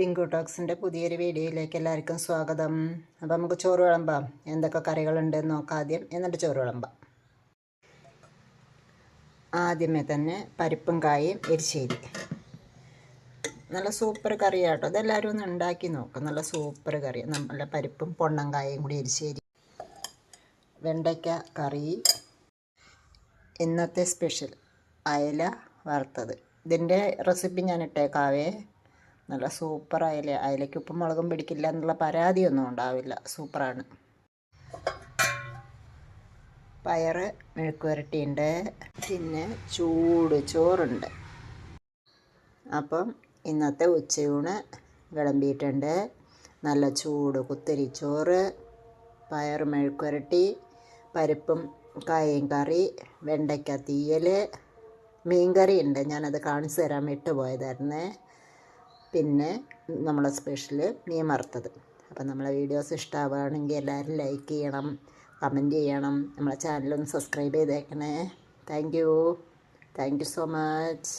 Pink ടോക്സിൻ്റെ പുതിയൊരു വീഡിയോയിലേക്ക് എല്ലാവർക്കും സ്വാഗതം. അപ്പോൾ നമുക്ക് ചോറ് വിളമ്പാം. എന്തൊക്കെ കറികളുണ്ടെന്ന് നോക്കാം ആദ്യം, എന്നിട്ട് ചോറ് വിളമ്പാം. ആദ്യമേ തന്നെ പരിപ്പും കായും എരിശ്ശേരി. നല്ല സൂപ്പർ കറിയാട്ടോ. ഇതെല്ലാവരും ഒന്ന് ഉണ്ടാക്കി നോക്കും. നല്ല സൂപ്പർ കറി. നല്ല പരിപ്പും പൊണ്ണൻ കായും കൂടി എരിശ്ശേരി. വെണ്ടയ്ക്ക കറി. ഇന്നത്തെ സ്പെഷ്യൽ അയല വറുത്തത്. ഇതിൻ്റെ റെസിപ്പി ഞാൻ ഇട്ടേക്കാവേ. നല്ല സൂപ്പർ അയലയ്ക്ക് ഉപ്പും മുളകും പിടിക്കില്ല എന്നുള്ള പരാതിയൊന്നും ഉണ്ടാവില്ല. സൂപ്പറാണ്. പയറ് മെഴുക്ക് പുരട്ടിയുണ്ട്, പിന്നെ ചൂട് ചോറുണ്ട്. അപ്പം ഇന്നത്തെ ഉച്ചയൂണ് വിളമ്പിയിട്ടുണ്ട്. നല്ല ചൂട് കുത്തരി ചോറ്, പയറ് മെഴുക്ക് പുരട്ടി, പരിപ്പും കായും കറി, വെണ്ടയ്ക്ക തീയൽ, മീൻകറി ഉണ്ട്. ഞാനത് കാണിച്ചു തരാൻ വിട്ടുപോയതായിരുന്നേ. പിന്നെ നമ്മളെ സ്പെഷ്യൽ മീൻ വറുത്തത്. അപ്പം നമ്മളെ വീഡിയോസ് ഇഷ്ടമാവുകയാണെങ്കിൽ എല്ലാവരും ലൈക്ക് ചെയ്യണം, കമൻറ്റ് ചെയ്യണം, നമ്മളെ ചാനലൊന്ന് സബ്സ്ക്രൈബ് ചെയ്തേക്കണേ. Thank you so much.